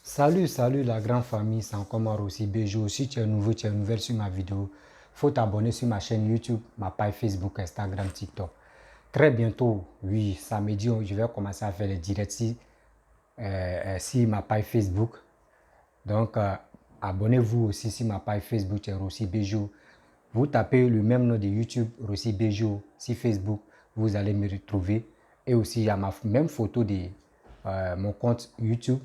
Salut la grande famille, c'est encore moi Rossi Bejo. Si tu es nouveau, tu es nouvelle sur ma vidéo, faut t'abonner sur ma chaîne YouTube, ma page Facebook, Instagram, TikTok. Très bientôt, oui, samedi, je vais commencer à faire les directs sur ma page Facebook. Donc, abonnez-vous aussi sur ma page Facebook, c'est Rossi Bejo. Vous tapez le même nom de YouTube, Rossi Bejo, sur Facebook, vous allez me retrouver. Et aussi, il y a ma même photo de mon compte YouTube.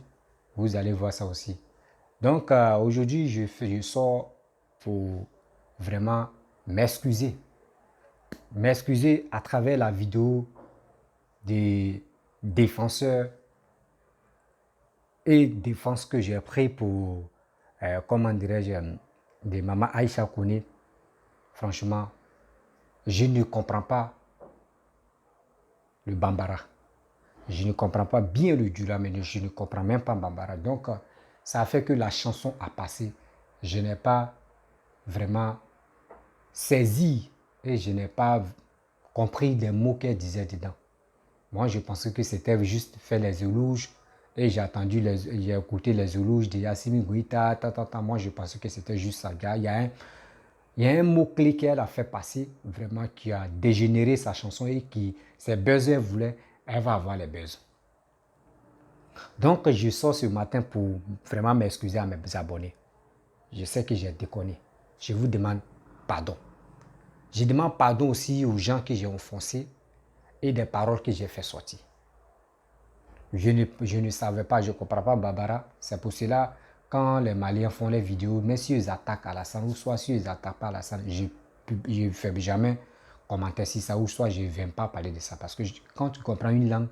Vous allez voir ça aussi. Donc, aujourd'hui, je sors pour vraiment m'excuser. M'excuser à travers la vidéo des défenseurs et défenses que j'ai pris pour, comment dirais-je, de Maman Aïcha Kone. Franchement, je ne comprends pas le Bambara. Je ne comprends pas bien le Djoula, mais je ne comprends même pas Bambara. Donc, ça a fait que la chanson a passé. Je n'ai pas vraiment saisi et je n'ai pas compris les mots qu'elle disait dedans. Moi, je pensais que c'était juste faire les éloges et j'ai écouté les éloges de Yassine Gouita, Moi, je pensais que c'était juste ça. Il y a un mot-clé qu'elle a fait passer, vraiment, qui a dégénéré sa chanson et qui, ses buzzers voulaient, elle va avoir les buzzers. Donc, je sors ce matin pour vraiment m'excuser à mes abonnés. Je sais que j'ai déconné. Je vous demande pardon. Je demande pardon aussi aux gens que j'ai offensés et des paroles que j'ai fait sortir. Je ne savais pas, je ne comprends pas Barbara. C'est pour cela, quand les Maliens font les vidéos, même si ils attaquent Alassane, ou soit si ils n'attaquent pas Alassane, je ne fais jamais commenter sur ça, ou soit je ne viens pas parler de ça. Parce que quand tu comprends une langue,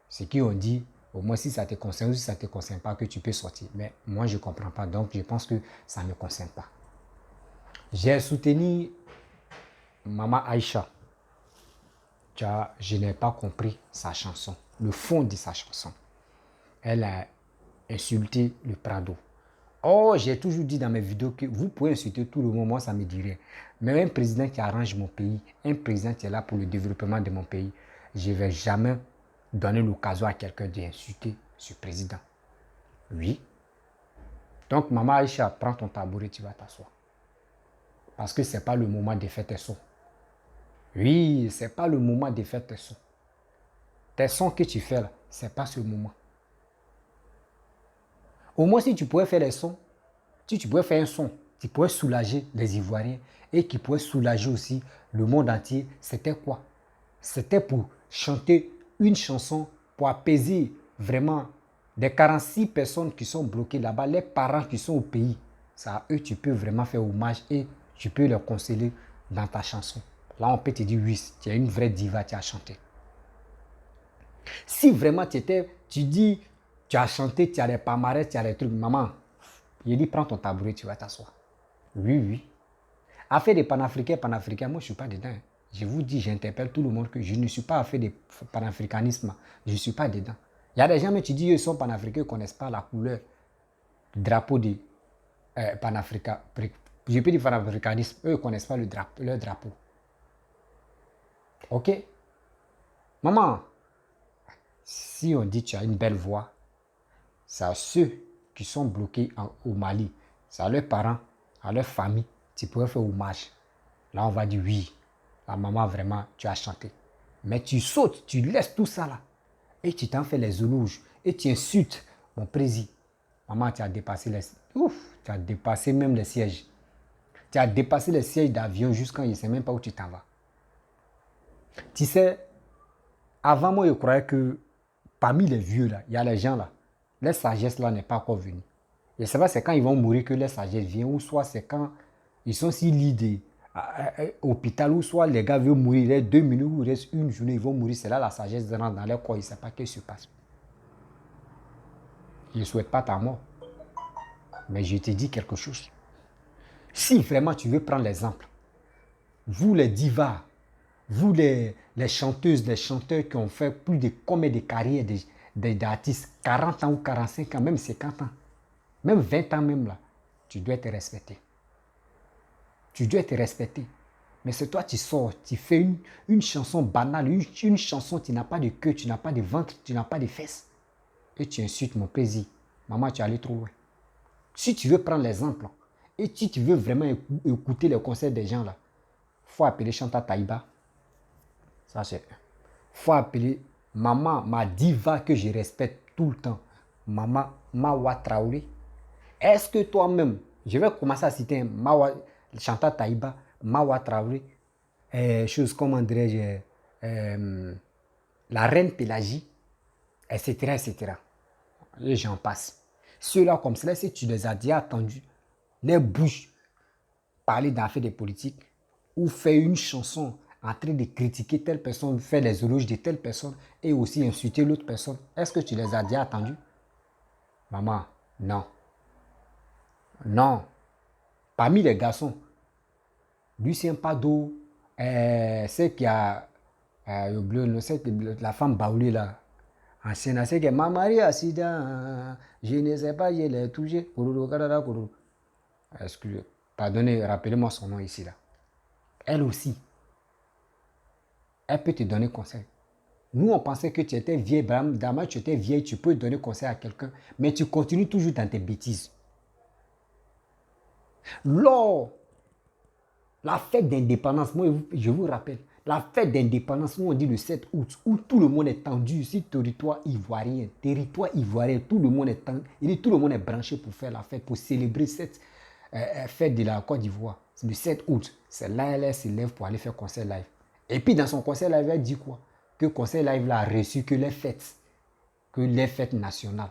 ce qu'ils ont dit, au moins si ça te concerne ou si ça ne te concerne pas, que tu peux sortir. Mais moi, je ne comprends pas, donc je pense que ça ne me concerne pas. J'ai soutenu Maman Aïcha. Je n'ai pas compris sa chanson, le fond de sa chanson. Elle a insulté le Prado. Oh, j'ai toujours dit dans mes vidéos que vous pouvez insulter tout le monde, moi ça me dirait. Mais un président qui arrange mon pays, un président qui est là pour le développement de mon pays, je ne vais jamais donner l'occasion à quelqu'un d'insulter ce président. Oui. Donc, Maman Aïcha, prends ton tabouret, tu vas t'asseoir. Parce que ce n'est pas le moment de faire tes sons. Oui, ce n'est pas le moment de faire tes sons. Tes sons que tu fais là, ce n'est pas ce moment. Au moins, si tu pouvais faire les sons, si tu pouvais faire un son qui pourrait soulager les Ivoiriens et qui pourrait soulager aussi le monde entier, c'était quoi? C'était pour chanter une chanson pour apaiser vraiment des 46 personnes qui sont bloquées là-bas, les parents qui sont au pays. Ça, à eux, tu peux vraiment faire hommage et tu peux les consoler dans ta chanson. Là, on peut te dire, oui, tu es une vraie diva, tu as chanté. Si vraiment tu dis, tu as chanté, tu as les palmarès, tu as les trucs, maman, il dit, prends ton tabouret, tu vas t'asseoir. Oui, oui. Affaire des panafricains, moi je ne suis pas dedans. Je vous dis, j'interpelle tout le monde que je ne suis pas affaire de panafricanisme. Je ne suis pas dedans. Il y a des gens, mais tu dis, ils sont panafricains, ils ne connaissent pas la couleur du drapeau de panafricain. Je peux dire panafricanisme, eux ne connaissent pas leur drapeau. Ok? Maman, si on dit que tu as une belle voix, c'est à ceux qui sont bloqués au Mali, c'est à leurs parents, à leur famille, tu pourrais faire hommage. Là, on va dire oui, la maman, vraiment, tu as chanté. Mais tu sautes, tu laisses tout ça là. Et tu t'en fais les éloges. Et tu insultes mon président. Maman, tu as dépassé tu as dépassé même les sièges. Tu as dépassé les sièges d'avion jusqu'à il ne sait même pas où tu t'en vas. Tu sais, avant moi, je croyais que parmi les vieux là, il y a les gens là. La sagesse là n'est pas encore venue. Je ne sais pas, c'est quand ils vont mourir que la sagesse vient, ou soit c'est quand ils sont si lidés à l'hôpital, ou soit les gars veulent mourir, il reste 2 minutes, ou il reste une journée, ils vont mourir. C'est là la sagesse rentre dans leur corps, ils ne savent pas ce qui se passe. Je ne souhaite pas ta mort. Mais je te dis quelque chose. Si vraiment tu veux prendre l'exemple, vous les divas, vous les chanteuses, les chanteurs qui ont fait plus de combien de carrières d'artistes, 40 ans ou 45 ans, même 50 ans, même 20 ans même là, tu dois être respecté. Tu dois être respecté. Mais c'est toi, tu sors, tu fais une chanson banale, une chanson, tu n'as pas de queue, tu n'as pas de ventre, tu n'as pas de fesses. Et tu insultes mon président. Maman, tu es allé trop loin. Si tu veux prendre l'exemple, et si tu veux vraiment écouter les conseils des gens, là, il faut appeler Chanta Taïba. Ça, c'est un. Il faut appeler maman, ma diva que je respecte tout le temps. Maman Mawa Traoré. Est-ce que toi-même, je vais commencer à citer Mawa, Chanta Taïba, Mawa Traoré, chose comme dirais-je, la reine Pélagie, etc., etc. Et j'en passe. Ceux-là comme cela, si tu les as déjà attendus, les bouches parler d'affaires de politique ou faire une chanson en train de critiquer telle personne, faire les éloges de telle personne et aussi insulter l'autre personne, est-ce que tu les as déjà attendus? Maman, non. Non. Parmi les garçons, Lucien Pado, c'est qui a la femme Baoulé là, ancienne, c'est que ma Marie accident, je ne sais pas, je l'ai touché. Excusez, pardonnez, rappelez-moi son nom ici là. Elle aussi, elle peut te donner conseil. Nous, on pensait que tu étais vieille, Dama, tu étais vieille, tu peux donner conseil à quelqu'un, mais tu continues toujours dans tes bêtises. Lors la fête d'indépendance, moi, je vous rappelle, la fête d'indépendance, où on dit le 7 août, où tout le monde est tendu sur territoire ivoirien, tout le monde est tendu, tout le monde est branché pour faire la fête, pour célébrer cette fête de la Côte d'Ivoire. C'est le 7 août, c'est là elle s'élève pour aller faire concert live. Et puis dans son concert live, elle dit quoi? Que concert live là a reçu que les fêtes nationales.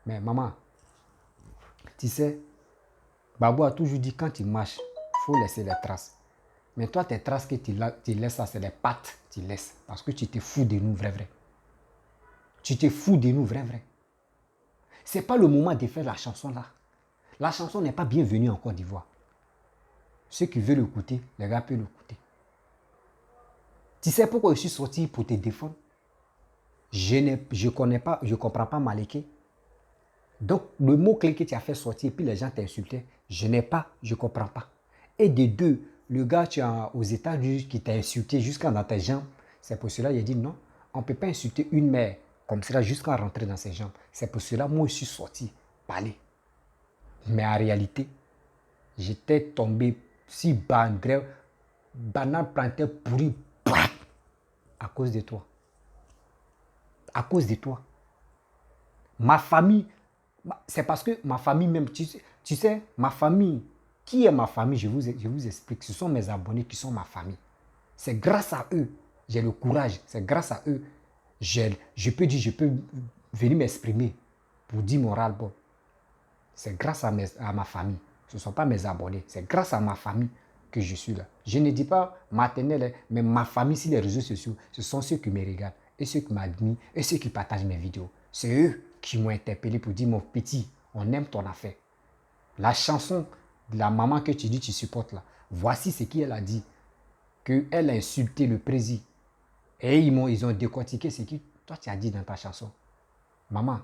Mais maman, tu sais, Babou a toujours dit quand tu marches, il faut laisser les traces. Mais toi, tes traces que tu laisses, ça, c'est les pattes que tu laisses. Parce que tu te fous de nous, vrai. Tu te fous de nous, vrai. Ce n'est pas le moment de faire la chanson là. La chanson n'est pas bienvenue en Côte d'Ivoire. Ceux qui veulent l'écouter, les gars peuvent l'écouter. Tu sais pourquoi je suis sorti pour te défendre? Je ne comprends pas Maléké. Donc, le mot-clé que tu as fait sortir, et puis les gens t'insultaient, je ne comprends pas. Et de deux, le gars aux États-Unis qui t'a insulté jusqu'à dans tes jambes, c'est pour cela qu'il a dit non, on ne peut pas insulter une mère comme cela jusqu'à rentrer dans ses jambes. C'est pour cela que moi je suis sorti, parler. Mais en réalité, j'étais tombé si bas, banane plantain pourri, à cause de toi. À cause de toi. Ma famille, c'est parce que ma famille même, tu sais, ma famille, qui est ma famille, je vous explique, ce sont mes abonnés qui sont ma famille. C'est grâce à eux, j'ai le courage, c'est grâce à eux, je peux venir m'exprimer pour dire mon ras-le-bol. C'est grâce à ma famille, ce ne sont pas mes abonnés, c'est grâce à ma famille que je suis là. Je ne dis pas maternelle, mais ma famille sur les réseaux sociaux, ce sont ceux qui me regardent, et ceux qui m'admirent, et ceux qui partagent mes vidéos. C'est eux qui m'ont interpellé pour dire, mon petit, on aime ton affaire. La chanson de la maman que tu dis tu supportes là, voici ce qu'elle a dit. Qu'elle a insulté le président. Et ils ont décortiqué ce que toi tu as dit dans ta chanson. Maman,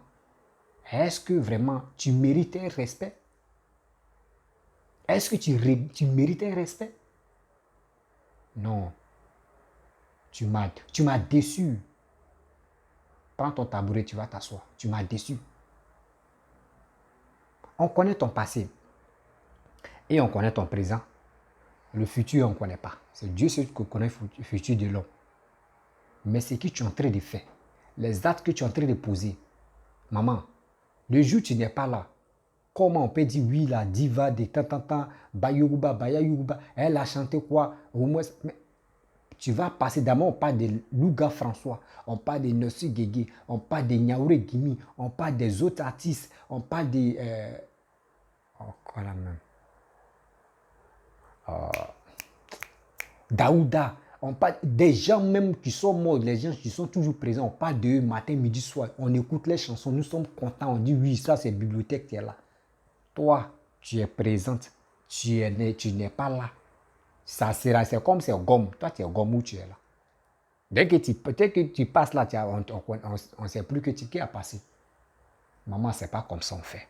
est-ce que vraiment tu mérites un respect? Est-ce que tu mérites un respect? Non. Tu m'as déçu. Prends ton tabouret, tu vas t'asseoir. Tu m'as déçu. On connaît ton passé. Et on connaît ton présent. Le futur, on ne connaît pas. C'est Dieu seul qui connaît le futur de l'homme. Mais ce que tu es en train de faire, les actes que tu es en train de poser, maman, le jour où tu n'es pas là, comment on peut dire oui, la diva de tant, Bayouba, Bayayouba, elle a chanté quoi? Au moins, mais tu vas passer d'abord, on parle de Louga François, on parle de Nossi Guégué, on parle de Niaouré Gimi, on parle des autres artistes, on parle de... quoi là même? Daouda, on parle des gens même qui sont morts, les gens qui sont toujours présents, on parle d'eux matin, midi, soir, on écoute les chansons, nous sommes contents, on dit oui, ça c'est bibliothèque qui est là. Toi, tu es présente, tu n'es pas là. Ça sera, c'est comme c'est gomme, toi tu es gomme où tu es là. Dès que tu passes là, on ne sait plus qui a passé. Maman, c'est pas comme ça on fait.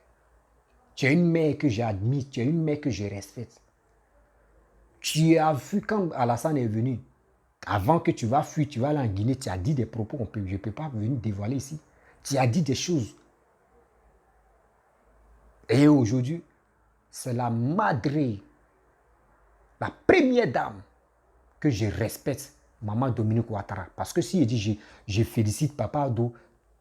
Tu es une mère que j'admire, tu es une mère que je respecte. Tu as vu quand Alassane est venu, avant que tu vas fuir, tu vas aller en Guinée, tu as dit des propos, je ne peux pas venir dévoiler ici. Tu as dit des choses. Et aujourd'hui, c'est la madre, la première dame que je respecte, maman Dominique Ouattara. Parce que si je dis je félicite Papa Ado,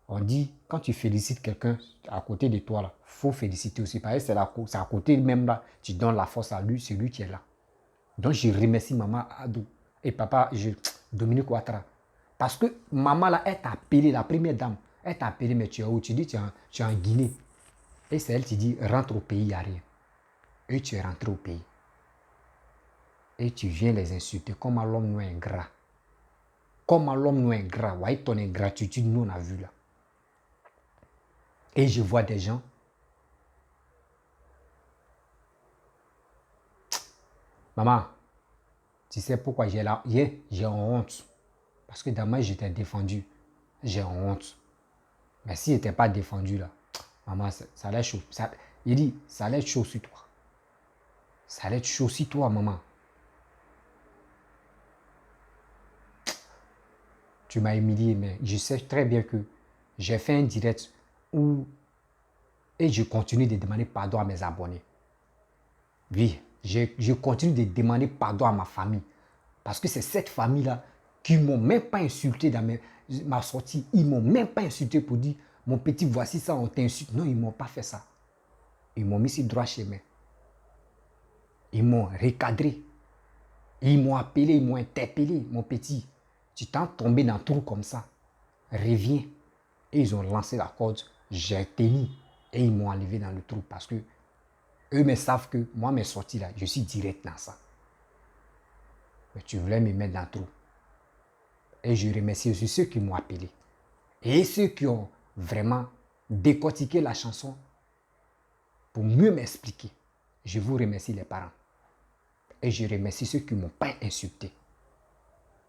on dit quand tu félicites quelqu'un à côté de toi, il faut féliciter aussi. Parce que c'est à côté même là, tu donnes la force à lui, c'est lui qui est là. Donc je remercie maman Ado et papa Dominique Ouattara. Parce que maman là, elle t'a appelé, la première dame, elle t'a appelé, mais tu es où? Tu dis tu es en Guinée. Et c'est elle qui dit rentre au pays, il n'y a rien. Et tu es rentré au pays. Et tu viens les insulter comme à l'homme nous ingrat. Comme à l'homme nous ingrat. Voyez ton ingratitude, nous on a vu là. Et je vois des gens. Maman, tu sais pourquoi j'ai honte. Parce que demain j'étais défendu. J'ai honte. Mais si j'étais pas défendu là, maman, ça allait être chaud. Il dit, ça allait être chaud sur toi. Ça allait être chaud sur toi, maman. Tu m'as humilié, mais je sais très bien que j'ai fait un direct où et je continue de demander pardon à mes abonnés. Oui, je continue de demander pardon à ma famille. Parce que c'est cette famille-là qui ne m'ont même pas insulté dans ma sortie. Ils ne m'ont même pas insulté pour dire, mon petit, voici ça, on t'insulte. Non, ils ne m'ont pas fait ça. Ils m'ont mis sur droit chemin. Ils m'ont recadré. Ils m'ont appelé, ils m'ont interpellé. Mon petit, tu t'es tombé dans le trou comme ça. Reviens. Et ils ont lancé la corde. J'ai tenu. Et ils m'ont enlevé dans le trou parce que eux me savent que moi, mes sorties là, je suis direct dans ça. Mais tu voulais me mettre dans le trou. Et je remercie aussi ceux qui m'ont appelé. Et ceux qui ont vraiment décortiqué la chanson pour mieux m'expliquer. Je vous remercie les parents. Et je remercie ceux qui ne m'ont pas insulté.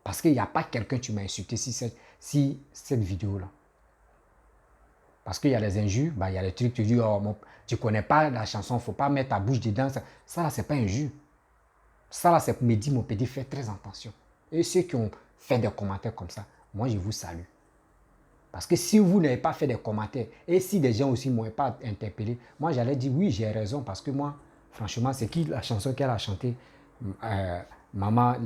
Parce qu'il n'y a pas quelqu'un qui m'a insulté si cette vidéo-là. Parce qu'il y a les injures, il y a les trucs, tu dis, oh, tu ne connais pas la chanson, il ne faut pas mettre ta bouche dedans. Ça là, ce n'est pas injure. Ça là, c'est pour me dire, mon petit, fais très attention. Et ceux qui ont fait des commentaires comme ça, moi, je vous salue. Parce que si vous n'avez pas fait des commentaires, et si des gens aussi ne m'ont pas interpellé, moi, j'allais dire, oui, j'ai raison, parce que moi, franchement, c'est qui la chanson qu'elle a chantée maman,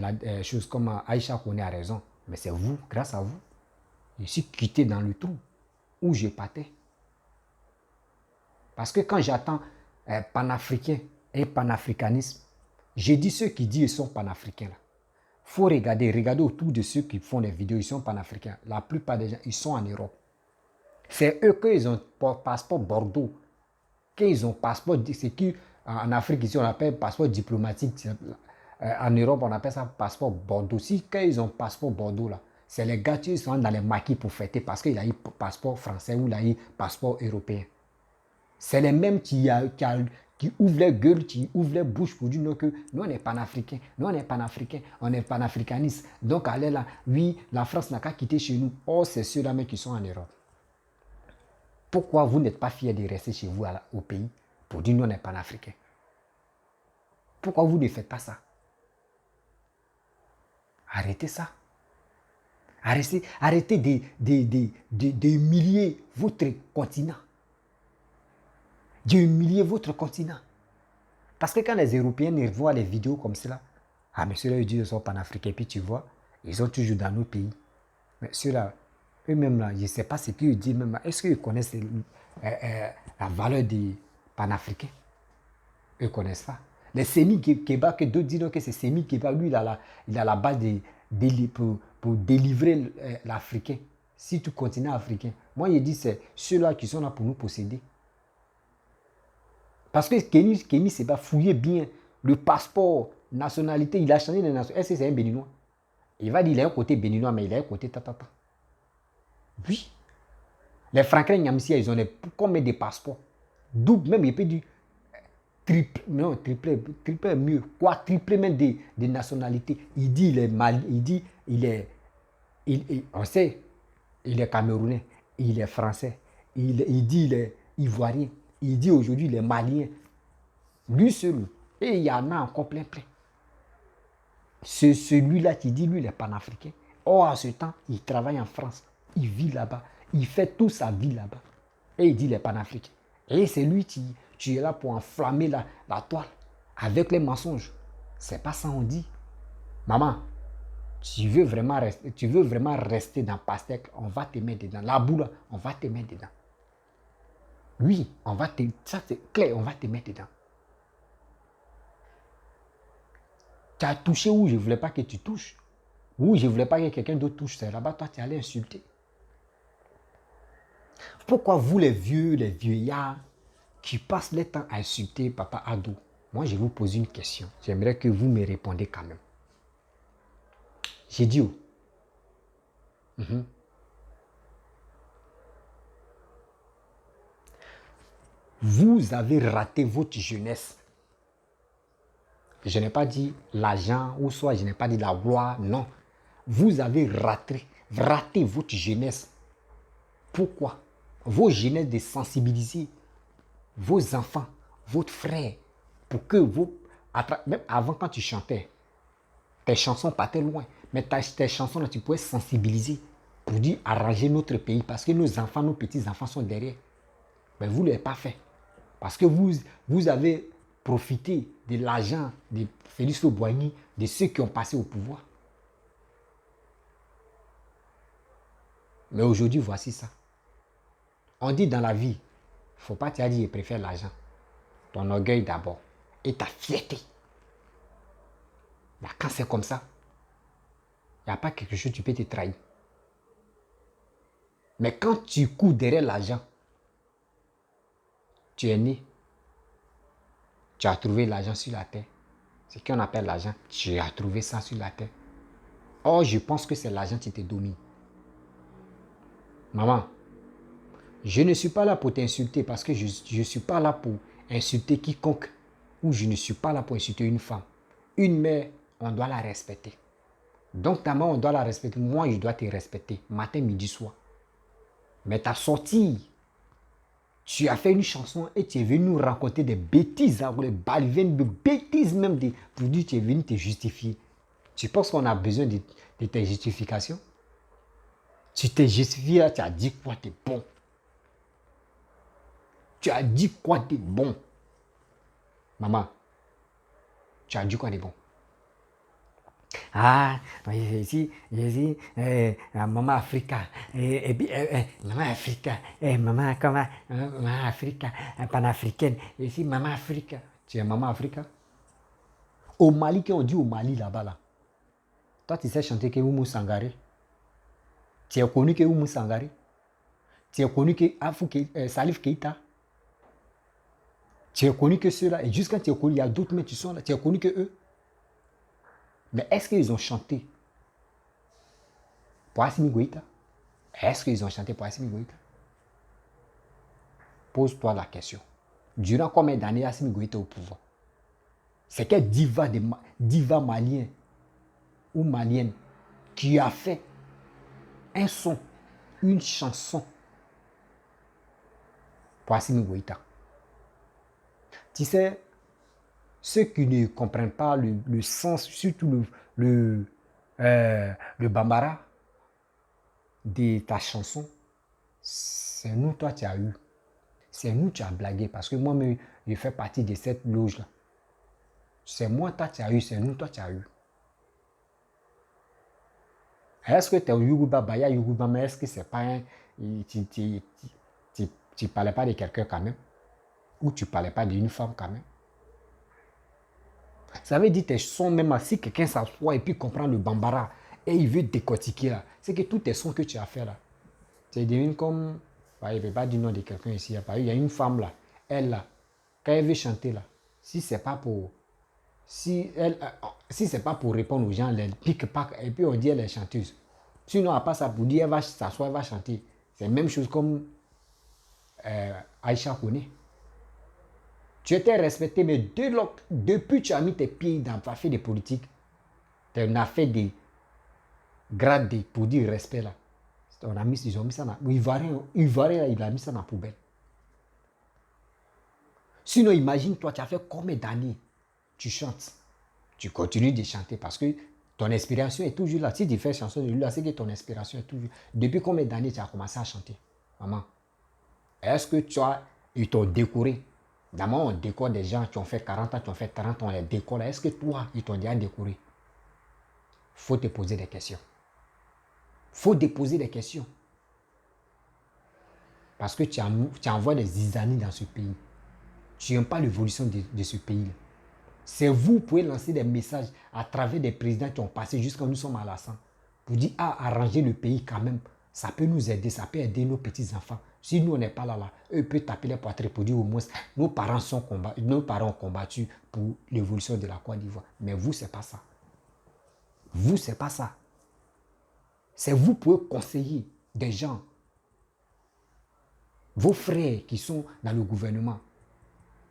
chose comme Aïcha connaît a raison. Mais c'est vous, grâce à vous. Je suis quitté dans le trou où je partais. Parce que quand j'attends panafricain et panafricanisme, j'ai dit ceux qui disent qu'ils sont panafricains. Il faut regarder autour de ceux qui font des vidéos, ils sont panafricains. La plupart des gens, ils sont en Europe. C'est eux qu'ils ont passeport Bordeaux. Qu'ils ont passeport, c'est qui en Afrique ici on appelle passeport diplomatique. En Europe on appelle ça passeport Bordeaux. Si quand ils ont passeport Bordeaux là, c'est les gars qui sont dans les maquis pour fêter parce qu'il a eu passeport français ou il a eu passeport européen. C'est les mêmes qui ouvrent les gueules, qui ouvrent les bouches pour dire non, que nous on est panafricains, nous on est panafricains, on est panafricanistes. Donc allez là, oui, la France n'a qu'à quitter chez nous. Oh, c'est ceux-là même qui sont en Europe. Pourquoi vous n'êtes pas fiers de rester chez vous au pays pour dire nous on est panafricains? Pourquoi vous ne faites pas ça? Arrêtez ça. Arrêtez d'humilier votre continent. D'humilier votre continent. Parce que quand les Européens voient les vidéos comme cela, ah mais ceux-là ils disent qu'ils sont panafricains, puis tu vois, ils sont toujours dans nos pays. Mais ceux-là, eux-mêmes là, je ne sais pas ce qu'ils disent même. Est-ce qu'ils connaissent la valeur des panafricains? Eux ne connaissent pas. Les Sémi Keba, que d'autres disent que c'est Sémi Keba, lui il a la base pour délivrer l'Africain, si tout continent africain. Moi je dis c'est ceux-là qui sont là pour nous posséder. Parce que Kémy Seba fouillait bien le passeport, nationalité, il a changé de nationalité. Est-ce que c'est un Béninois? Il va dire qu'il a un côté béninois, mais il a un côté tatata. Oui. Les Franklin Nyamsia, ils ont combien de passeports? Double, même il peut dire triple, non, triple mieux, quadruple même des nationalités. Il dit il est mal, il dit on sait, il est camerounais, il est français, il dit il est ivoirien, il dit aujourd'hui il est malien. Lui seul, et il y en a encore plein. C'est celui-là qui dit lui il est panafricain. Or à ce temps, il travaille en France, il vit là-bas, il fait toute sa vie là-bas. Et il dit il est panafricain. Et c'est lui qui, Tu es là pour enflammer la toile avec les mensonges. C'est pas ça on dit. Maman, tu veux vraiment rester dans pastèque, on va te mettre dedans. La boule, on va te mettre dedans. Oui, ça c'est clair, on va te mettre dedans. Tu as touché où je ne voulais pas que tu touches. Où je ne voulais pas que quelqu'un d'autre touche. C'est là-bas, toi, tu es allé insulter. Pourquoi vous, les vieillards, qui passent le temps à insulter Papa Ado? Moi, je vous pose une question. J'aimerais que vous me répondez quand même. J'ai dit où? Vous avez raté votre jeunesse. Je n'ai pas dit l'argent ou soit je n'ai pas dit la gloire. Non. Vous avez raté votre jeunesse. Pourquoi? Vos jeunesses de sensibiliser vos enfants, votre frère, pour que vous, même avant quand tu chantais, tes chansons partaient loin, mais tes chansons là, tu pouvais sensibiliser pour dire arranger notre pays parce que nos enfants, nos petits-enfants sont derrière. Mais vous ne l'avez pas fait. Parce que vous avez profité de l'argent de Félix Houphouët-Boigny, de ceux qui ont passé au pouvoir. Mais aujourd'hui, voici ça. On dit dans la vie, il ne faut pas te dire, je préfère l'argent. Ton orgueil d'abord. Et ta fierté. Mais quand c'est comme ça, il n'y a pas quelque chose, tu peux te trahir. Mais quand tu cours derrière l'argent, tu es né, tu as trouvé l'argent sur la terre. Ce qu'on appelle l'argent, tu as trouvé ça sur la terre. Or, je pense que c'est l'argent qui te domine. Maman, je ne suis pas là pour t'insulter parce que je ne suis pas là pour insulter quiconque. Ou je ne suis pas là pour insulter une femme. Une mère, on doit la respecter. Donc ta mère, on doit la respecter. Moi, je dois te respecter. Matin, midi, soir. Mais ta sortie, tu as fait une chanson et tu es venu nous raconter des bêtises, des bêtises même, pour dire que tu es venu te justifier. Tu penses qu'on a besoin de tes justifications? Tu t'es justifié là, tu as dit quoi, t'es bon. Tu as dit quoi, t'es bon. Maman, tu as dit quoi, t'es bon. Ah, je suis Maman Africa, Maman Africa, Maman comment, Maman Africa, panafricaine, je suis Maman Africa. Tu es Maman Africa? Au Mali, quand on dit au Mali là-bas, là, toi tu sais chanter que Oumou Sangaré. Tu as connu que Oumou Sangaré. Tu as connu que Salif Keita. Tu as connu que ceux-là. Et jusqu'à tu as connu, il y a d'autres, mais tu sont là. Tu as connu que eux. Mais est-ce qu'ils ont chanté pour Assimi Goïta? Est-ce qu'ils ont chanté pour Assimi Goïta? Pose-toi la question. Durant combien d'années Assimi Goïta au pouvoir? C'est quel diva malien ou malienne qui a fait un son, une chanson pour Assimi Goïta? Tu sais, ceux qui ne comprennent pas le sens, surtout le bambara de ta chanson, c'est nous, toi, tu as eu. C'est nous, tu as blagué. Parce que moi, je fais partie de cette loge-là. C'est moi, toi, tu as eu. C'est nous, toi, tu as eu. Est-ce que tu es au Yoruba, Baya Yoruba, mais est-ce que c'est pas un... Tu parlais pas de quelqu'un quand même? Ou tu parlais pas d'une femme quand même? Ça veut dire tes sons, même si quelqu'un s'assoit et puis comprend le bambara et il veut décortiquer là, c'est que tous tes sons que tu as fait là, c'est devenu comme, bah, il ne veut pas dire le nom de quelqu'un ici, il y a une femme là, elle là, quand elle veut chanter là, si c'est pas pour, si c'est pas pour répondre aux gens, elle pique pas et puis on dit elle est chanteuse. Sinon, à part ça, pour dire elle va s'asseoir, elle va chanter. C'est la même chose comme Aïcha Kone. Tu étais respecté, mais depuis que tu as mis tes pieds dans la fait des politiques, tu as fait des grades pour dire respect là. Ils ont mis ça dans Ivoirien, il a mis ça dans la poubelle. Sinon, imagine-toi, tu as fait combien d'années tu chantes. Tu continues de chanter parce que ton inspiration est toujours là. Si tu fais chanson de lui, c'est que ton inspiration est toujours là. Depuis combien d'années tu as commencé à chanter, maman? Est-ce que ils t'ont décoré? D'abord, on décore des gens qui ont fait 40 ans, qui ont fait 30 ans, on les décore. Est-ce que toi, ils t'ont déjà décoré? Faut te poser des questions. Faut te poser des questions. Parce que tu envoies des zizanies dans ce pays. Tu n'aimes pas l'évolution de ce pays. C'est vous qui pouvez lancer des messages à travers des présidents qui ont passé jusqu'à nous sommes à la sang. Pour dire, arranger le pays quand même. Ça peut nous aider, ça peut aider nos petits-enfants. Si nous, on n'est pas là, eux peuvent taper les poitrines pour dire au moins, nos parents ont combattu pour l'évolution de la Côte d'Ivoire. Mais vous, c'est pas ça. Vous, c'est pas ça. C'est vous qui pouvez conseiller des gens. Vos frères qui sont dans le gouvernement.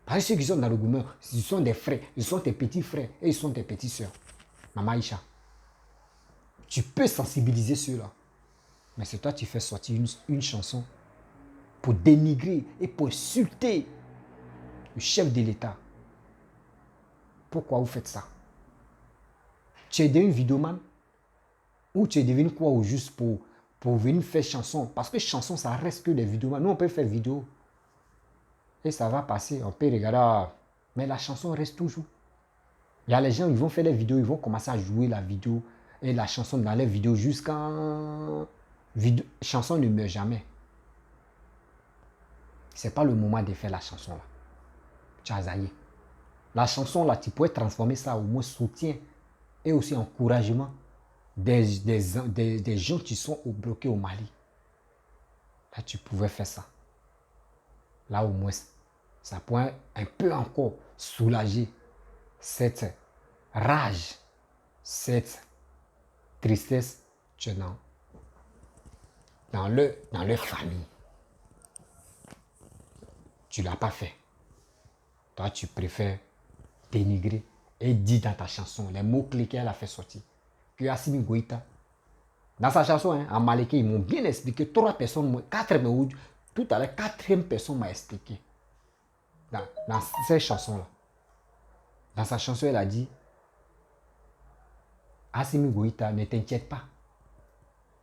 Parce que ceux qui sont dans le gouvernement, ils sont des frères, ils sont tes petits frères et ils sont tes petites sœurs. Maman Aïcha, tu peux sensibiliser ceux-là. Mais c'est toi qui fais sortir une chanson pour dénigrer et pour insulter le chef de l'État. Pourquoi vous faites ça? Tu es devenu vidéoman ou tu es devenu quoi ou juste pour venir faire chanson? Parce que chanson, ça reste que des vidéos. Nous, on peut faire vidéo. Et ça va passer. On peut regarder. Mais la chanson reste toujours. Il y a les gens, ils vont faire des vidéos, ils vont commencer à jouer la vidéo et la chanson dans les vidéos jusqu'à... Chanson ne meurt jamais. C'est pas le moment de faire la chanson là. Tchazaye. La chanson là, tu pourrais transformer ça au moins soutien et aussi encouragement des gens qui sont bloqués au Mali. Là, tu pouvais faire ça. Là, au moins, ça pourrait un peu encore soulager cette rage, cette tristesse dans leur famille. Tu ne l'as pas fait. Toi, tu préfères dénigrer et dire dans ta chanson les mots-clés qu'elle a fait sortir. Que Assimi Goïta, dans sa chanson, en Malais, ils m'ont bien expliqué. 3 personnes, 4, mais tout à l'heure, 4e personne m'a expliqué. Dans cette chanson-là. Dans sa chanson, elle a dit, Assimi Goïta, ne t'inquiète pas.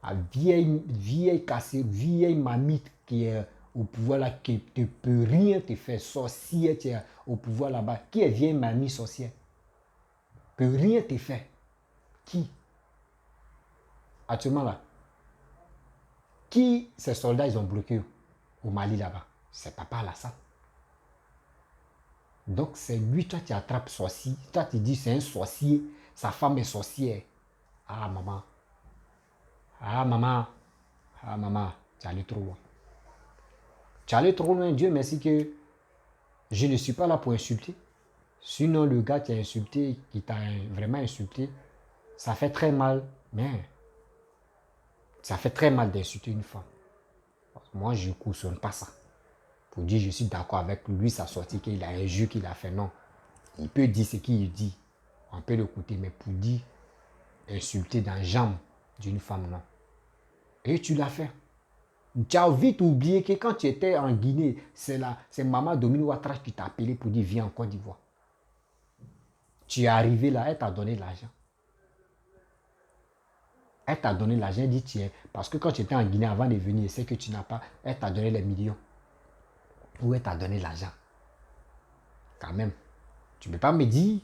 La vieille cassée, vieille mamite qui est au pouvoir là, qui ne peut rien te faire, sorcière, tu es au pouvoir là-bas. Qui est vieille mamie sorcière? Peut rien te faire. Qui? Actuellement là. Qui ces soldats ils ont bloqué au Mali là-bas? C'est Papa Alassane. Donc c'est lui, toi tu attrapes sorcier. Toi tu dis c'est un sorcier. Sa femme est sorcière. Ah maman. Ah maman. Ah maman. Tu es allé trop loin. Tu es allé trop loin. Dieu merci que je ne suis pas là pour insulter. Sinon le gars qui a insulté, qui t'a vraiment insulté, ça fait très mal. Mais ça fait très mal d'insulter une femme. Moi je ne cautionne pas ça. Pour dire je suis d'accord avec lui, sa sortie qu'il a un jeu qu'il a fait. Non. Il peut dire ce qu'il dit. On peut l'écouter. Mais pour dire insulter dans la jambe d'une femme, non. Et tu l'as fait. Tu as vite oublié que quand tu étais en Guinée, c'est Maman Dominique Ouattara qui t'a appelé pour dire viens en Côte d'Ivoire. Tu es arrivé là, elle t'a donné l'argent. Elle t'a donné l'argent, elle dit tiens. Parce que quand tu étais en Guinée avant de venir, c'est que tu n'as pas. Elle t'a donné les millions. Ou elle t'a donné l'argent. Quand même. Tu ne peux pas me dire.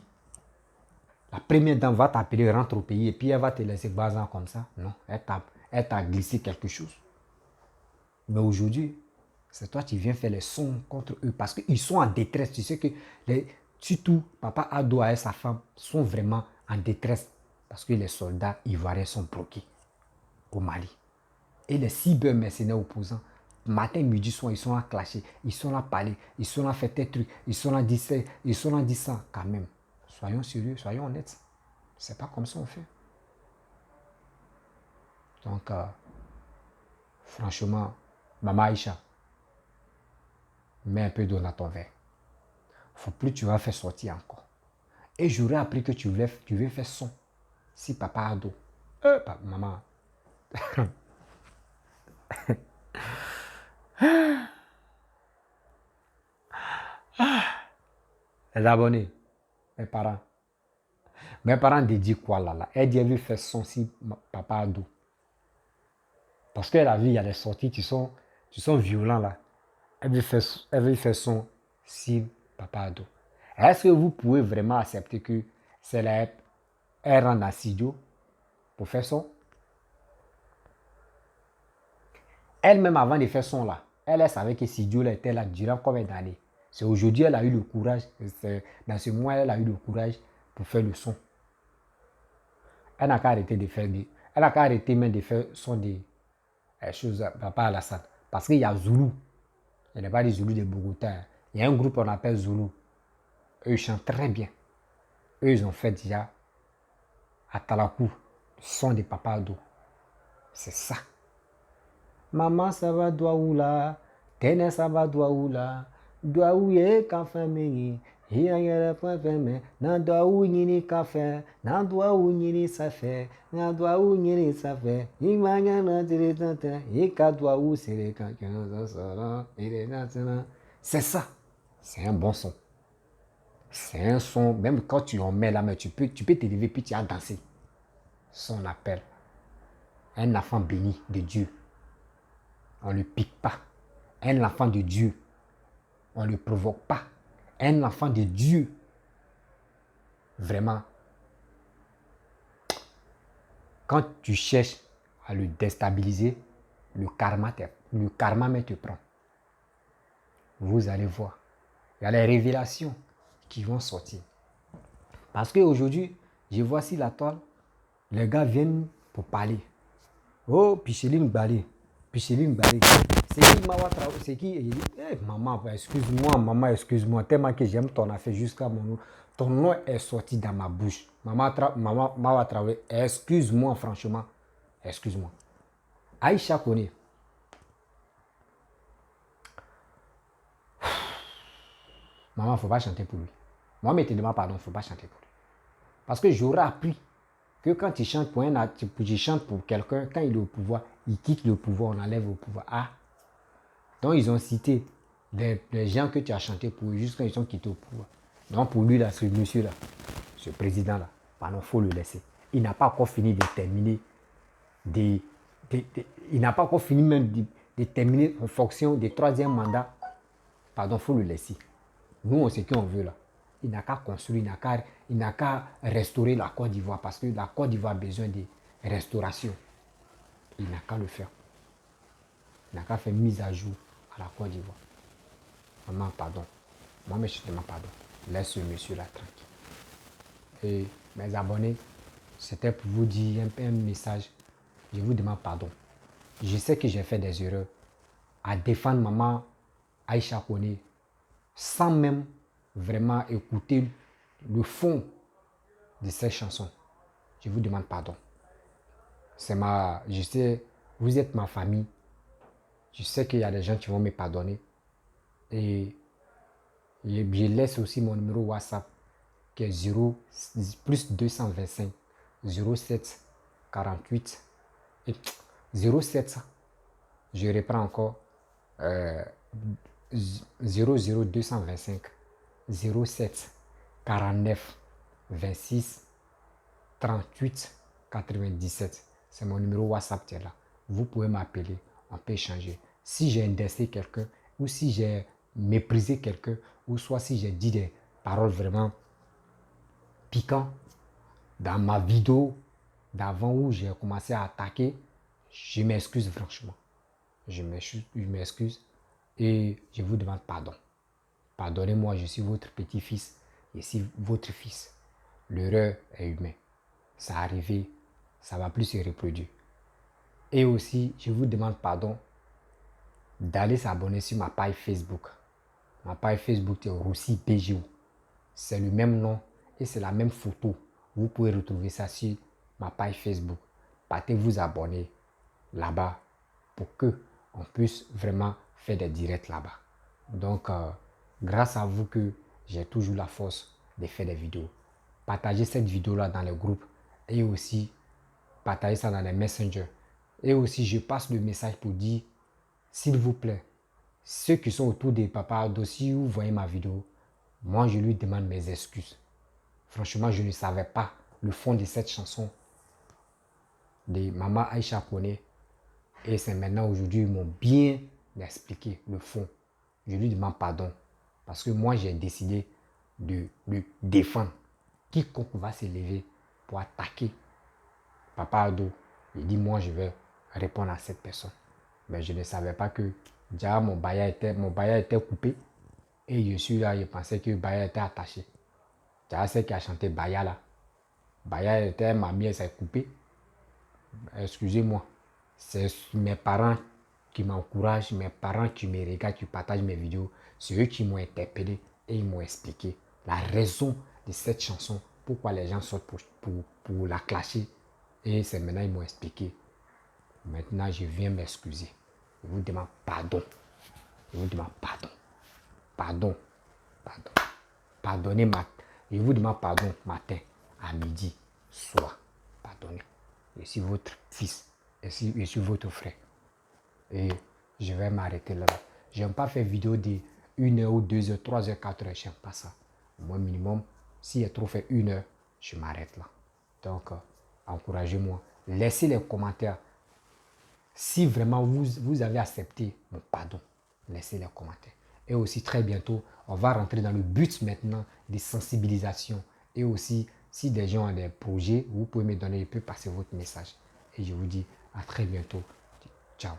La première dame va t'appeler, rentre au pays et puis elle va te laisser bazar comme ça. Non, elle t'a glissé quelque chose. Mais aujourd'hui, c'est toi qui viens faire les sons contre eux parce qu'ils sont en détresse. Tu sais que surtout Papa Ado et sa femme sont vraiment en détresse parce que les soldats ivoiriens sont bloqués au Mali. Et les cyber-mercenaires opposants, matin, midi, soir, ils sont là clasher, ils sont là parler, ils sont là faire des trucs, ils sont là dire ça, ils sont là dire ça quand même. Soyons sérieux, soyons honnêtes. C'est pas comme ça on fait. Donc, franchement, Maman Aïcha, mets un peu d'eau dans ton verre. Faut plus tu vas faire sortir encore. Et j'aurais appris que tu veux faire son. Si Papa Ado, maman. Les abonnés, mes parents. Mes parents dédient quoi là? Elle dit elle veut faire son si Papa Ado. Parce qu'elle a vu, il y a des sorties qui sont violents là. Elle veut faire son si Papa Ado. Est-ce que vous pouvez vraiment accepter que c'est la elle rentre dans studio pour faire son? Elle-même, avant de faire son là, elle savait que Sidio là était là durant combien d'années. C'est aujourd'hui elle a eu le courage, dans ce mois, elle a eu le courage pour faire le son. Elle n'a qu'à arrêter de faire des. Elle n'a qu'à arrêter même de faire son des choses, Papa Alassane. Parce qu'il y a Zulu. Il n'y a pas des Zoulous de Bogota. Il y a un groupe qu'on appelle Zulu. Eux, ils chantent très bien. Eux, ils ont fait déjà à Talakou le son de Papa Ado. C'est ça. Maman, ça va Douaoula. Tene, ça va Douaoula. Douaouye, café, mengi. Hiya point fermé. Nan Douaou, nini, café. Nan Douaou, nini, ça fait. Nan Douaou, nini, ça fait. Imanya, nan, tiri, tante. Ika Douaou, c'est les canquins. C'est ça. C'est un bon son. C'est un son, même quand tu en mets là, mais tu peux te lever puis tu as dansé. Son appel. Un enfant béni de Dieu. On ne le pique pas. Un enfant de Dieu. On ne le provoque pas. Un enfant de Dieu. Vraiment. Quand tu cherches à le déstabiliser, le karma même te prend. Vous allez voir. Il y a les révélations qui vont sortir. Parce qu'aujourd'hui, je vois si la toile, les gars viennent pour parler. Oh, Picheline Bali. Picheline Bali. C'est qui Mawa Traoré? C'est qui? Maman, excuse-moi. Tellement que j'aime ton affaire jusqu'à mon nom. Ton nom est sorti dans ma bouche. Maman Mawa Traoré, excuse-moi, franchement. Excuse-moi. Aïcha Kone. Maman, il ne faut pas chanter pour lui. Moi, mais te demande pardon, il ne faut pas chanter pour lui. Parce que j'aurais appris que quand tu chantes pour tu chantes pour quelqu'un, quand il est au pouvoir, il quitte le pouvoir, on enlève le pouvoir. Ah. Donc, ils ont cité les gens que tu as chanté pour eux, juste quand ils sont quittés au pouvoir. Donc, pour lui, là, ce monsieur-là, ce président-là, pardon, il faut le laisser. Il n'a pas encore fini de terminer il n'a pas encore fini même de terminer en fonction du troisième mandat. Pardon, il faut le laisser. Nous, on sait qu'on veut là. Il n'a qu'à construire, il n'a qu'à restaurer la Côte d'Ivoire parce que la Côte d'Ivoire a besoin de restauration. Il n'a qu'à le faire. Il n'a qu'à faire mise à jour à la Côte d'Ivoire. Maman, pardon. Moi, mais je te demande pardon. Laisse ce monsieur-là tranquille. Et mes abonnés, c'était pour vous dire un message. Je vous demande pardon. Je sais que j'ai fait des erreurs à défendre maman Aïcha Kone sans même vraiment écouter le fond de ces chansons. Je vous demande pardon. Je sais, vous êtes ma famille. Je sais qu'il y a des gens qui vont me pardonner. Et je laisse aussi mon numéro WhatsApp qui est 0 plus 225 07 48 et 07. Je reprends encore 00225 07 49 26 38 97. C'est mon numéro WhatsApp qui est là. Vous pouvez m'appeler, on peut échanger. Si j'ai indexé quelqu'un ou si j'ai méprisé quelqu'un ou soit si j'ai dit des paroles vraiment piquantes dans ma vidéo d'avant où j'ai commencé à attaquer, je m'excuse franchement. Je m'excuse et je vous demande pardon. Pardonnez-moi, je suis votre petit-fils, je suis votre fils. L'erreur est humaine. Ça arrivé, ça ne va plus se reproduire. Et aussi, je vous demande pardon d'aller s'abonner sur ma page Facebook. Ma page Facebook est Roussi BGO. C'est le même nom et c'est la même photo. Vous pouvez retrouver ça sur ma page Facebook. Partez vous abonner là-bas pour que on puisse vraiment faire des directs là-bas. Donc, grâce à vous que j'ai toujours la force de faire des vidéos. Partagez cette vidéo-là dans les groupes et aussi partagez ça dans les messengers. Et aussi, je passe le message pour dire, s'il vous plaît, ceux qui sont autour des Papa Ado, si vous voyez ma vidéo, moi je lui demande mes excuses. Franchement, je ne savais pas le fond de cette chanson de Maman Aïcha Kone. Et c'est maintenant aujourd'hui, ils m'ont bien expliqué le fond. Je lui demande pardon. Parce que moi, j'ai décidé de défendre. Quiconque va se lever pour attaquer Papa Ado, il dit, moi, je vais répondre à cette personne. Mais je ne savais pas que déjà mon baya était coupé. Et je suis là, je pensais que Baya était attaché. Déjà, celle qui a chanté Baya là. Baya était ma mère, s'est coupée. Excusez-moi. C'est mes parents qui m'encouragent, mes parents qui me regardent, qui partagent mes vidéos. C'est eux qui m'ont interpellé et ils m'ont expliqué la raison de cette chanson, pourquoi les gens sortent pour la clasher. Et c'est maintenant ils m'ont expliqué. Maintenant, je viens m'excuser. Je vous demande pardon. Je vous demande pardon. Pardon. Pardon. Pardonnez ma. Je vous demande pardon matin, à midi, soir. Pardonnez. Je suis votre fils. Je suis votre frère. Et je vais m'arrêter là. Je n'aime pas faire vidéo de 1 heure ou 2 heures, 3 heures, 4 heures. Je n'aime pas ça. Moi, minimum, si j'ai trop fait 1 heure, je m'arrête là. Donc, encouragez-moi. Laissez les commentaires. Si vraiment vous avez accepté mon pardon, laissez les commentaires. Et aussi très bientôt, on va rentrer dans le but maintenant des sensibilisations. Et aussi, si des gens ont des projets, vous pouvez me donner, je peux passer votre message. Et je vous dis à très bientôt. Ciao.